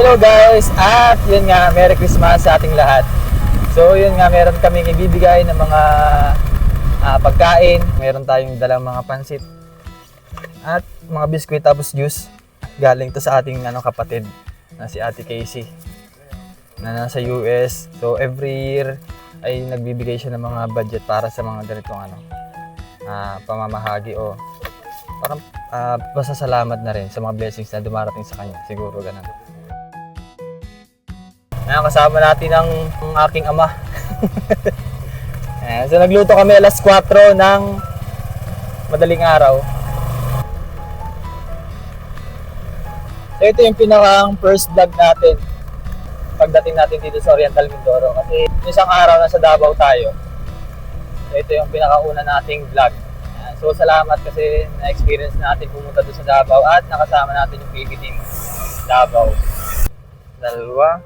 Hello guys! At yun nga, Merry Christmas sa ating lahat. So yun nga, meron kaming ibibigay ng mga pagkain. Meron tayong dalang mga pansit at mga biskwit tapos juice. Galing to sa ating kapatid na si Ate Casey na nasa US. So every year ay nagbibigay siya ng mga budget para sa mga ganitong pamamahagi o parang pasasalamat na rin sa mga blessings na dumarating sa kanya. Siguro ganun. Ayan, kasama natin ang aking ama. Ayan, so nagluto kami alas 4 ng madaling araw. So ito yung pinakang first vlog natin pagdating natin dito sa Oriental Mindoro. Kasi isang araw na sa Davao tayo. So ito yung pinakauna nating vlog. Ayan, so salamat kasi na-experience natin pumunta doon sa Davao at nakasama natin yung PB Team Davao. Dalawa.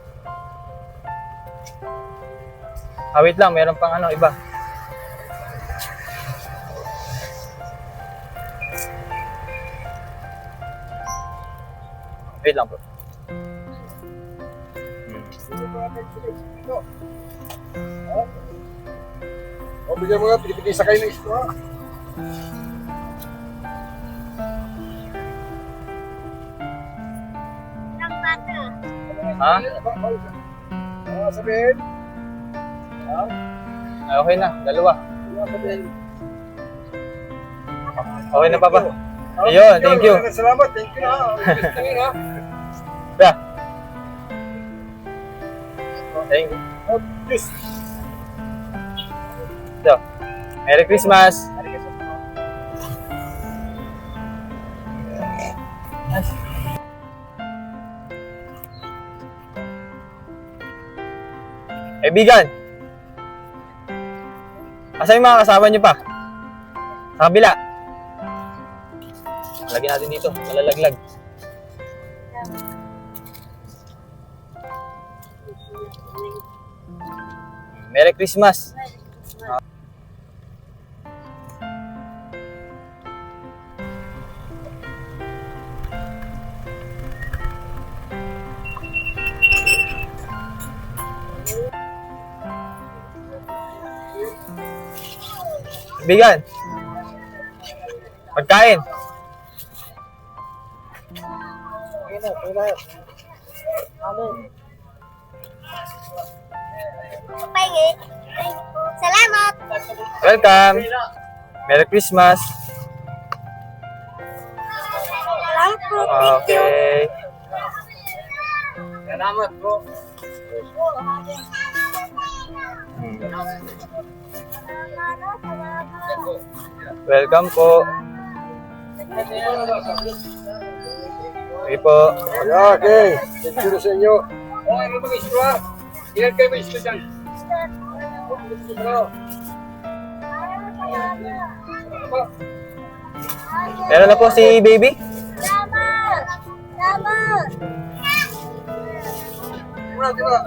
Wait lang, meron pang iba. Wait lang po. O, bigyan mo nga, pigil sakay ng isko ha. Ha? Sabihin. Ay, okay na, dalawa. Okay na, Papa. Ayun, thank you. Salamat, thank you ha. Yeah. Thank you. Yes. So, Merry Christmas. Kaibigan, asan yung mga kasama nyo pa? Sa kabila. Lagyan natin dito, malalaglag. Merry Christmas. Bigan. Pagkain. Salamat. Welcome. Merry Christmas. Salamat po. Okay. Salamat bro. Welcome po. Okay po. Okay, thank you sa inyo. Okay, mag-isko ha. Ilan kayo mag-isko dyan? Meron na po si baby. Salamat. Salamat.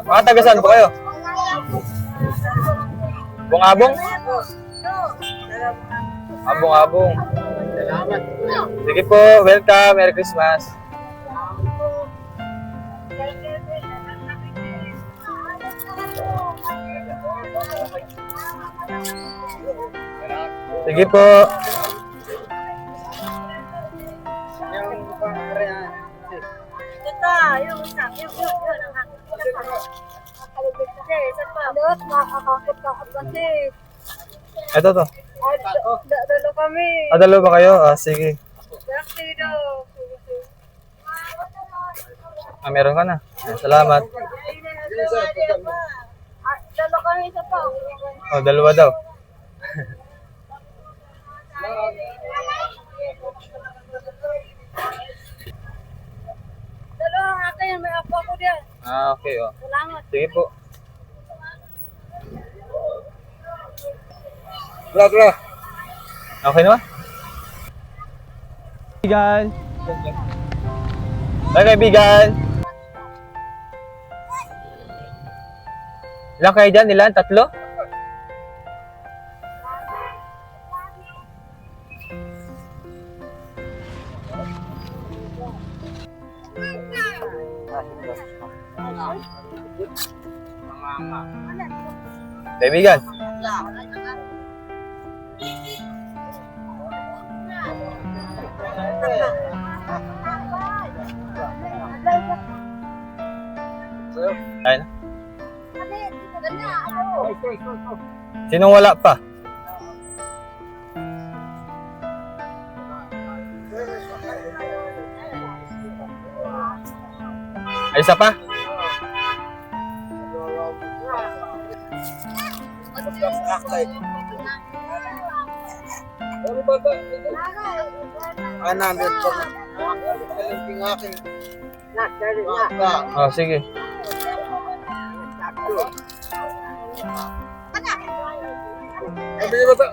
Mga tagasan po kayo? Bungabong? Abong-abong. Salamat. Sige po, welcome. Merry Christmas. Sige po. Ito, yung isa, yung nakalubit kasi, isa pa. Dot, makakakot ka kasi. Ito to. Dalo kami. Dalawa ba kayo? Sige. Dati daw. Meron ka na. Salamat. Dalo kami isa pa. Dalawa daw. Dalo ang akin, may apo ko diyan. Okay. Salamat. Sige po. Bra. Okay naman? Kaibigan. Bye, kaibigan. Ilan kayo dyan? Ilan? 3? Kaibigan. Ayun. Sinong wala pa? Ay, isa pa? Ano ba ito? Anandit po. Yung aking Oh, sige. Ano ba ito?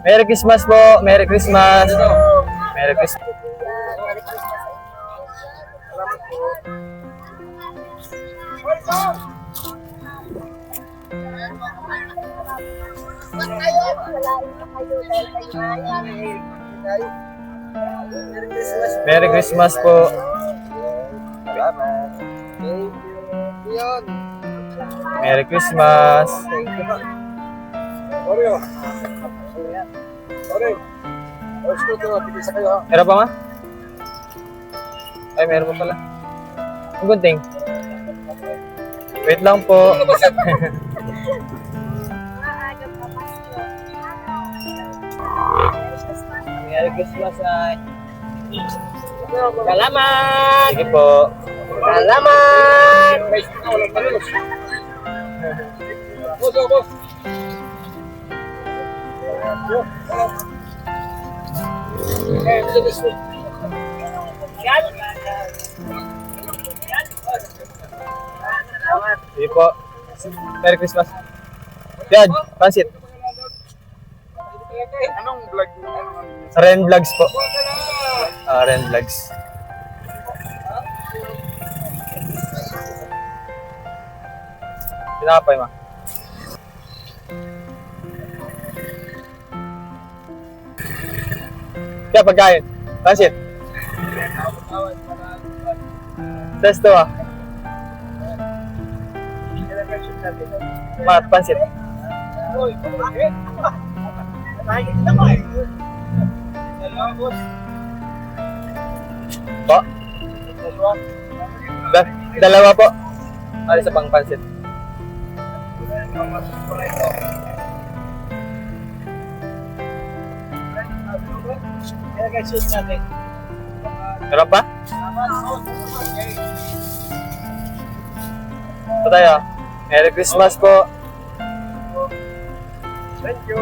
Merry Christmas po. Merry Christmas. Merry Christmas. Merry Christmas po. Yun. Merry Christmas. Oreo. Oreo. Oreo ko ito. Pili sa kayo. Meron pa ma? Ay, meron pa pala. Ang gunting. Wait lang po. Merry Christmas, ay. Salamat! Sige po. Salamat! May isa ka. Walang palos. Boss, oh, boss. Bilis mo. Sige po. Merry Christmas. Yan, pansit. Anong vlog mo? Ren Vlogs po. Ren Vlogs. Pinapay ma. Kaya pagkain. Pansit. Test to ah. Pansit. Po. Dalawa po. Ano sa pang pansit? Meron pa? Ito tayo. Merry Christmas po. Thank you.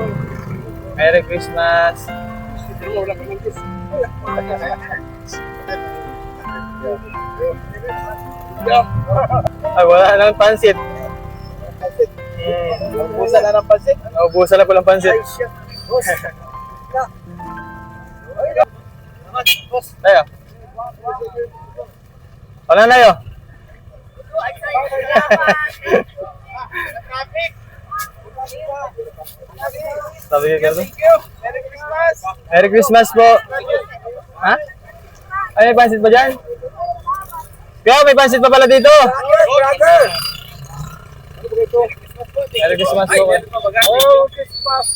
Merry Christmas. Wala ka ng kiss. Ay, wala nang pansit. Ubusan na ng pansit. Naubusan na po ng pansit. Boss. Tayo. Ano na tayo? Sabi ka doon? Thank you. Merry Christmas. Merry Christmas po. Ha? Ay, may pansit pa dyan? Kaya may pansit pa pala dito. Brother. Merry Christmas po. Oh, Christmas.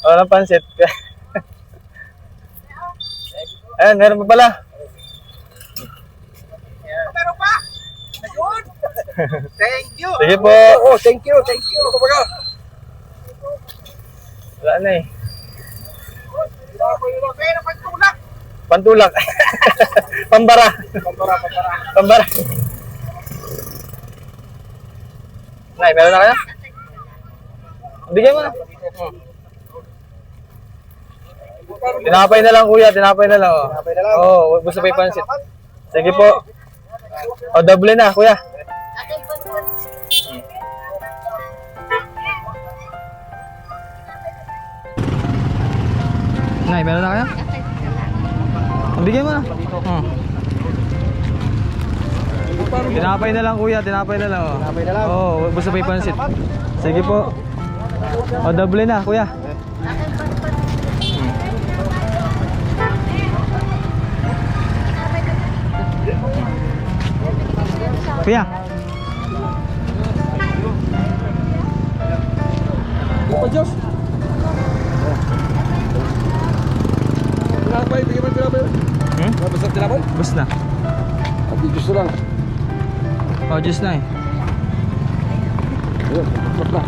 Wala ng pansit. Ayan, meron pa pala. Meron pa. Ayun. Thank you. Sige po. Oh, thank you. Thank you. Wala na eh. Pero pagtulak. Pantulak. Pambara. Pambara. Nay, meron na kaya? Bigyan mo na. Tinapay na lang kuya, tinapay na lang. Oh. Tinapay na lang. Oo, gusto pa yung pansit. Sige po. O, double na kuya. Nay, meron na kaya? Bigyan mo na. Tinapay na lang kuya, tinapay na lang. Tinapay na lang? Oo, basta may pansit. Sige po. O, doble na kuya. Kuya. Apa Jos? Tinapay, bigyan mo tinapay. Berapa besar tinapay? Bus na. Ati Jos lang. O, just na eh. Ayo, cepat lah.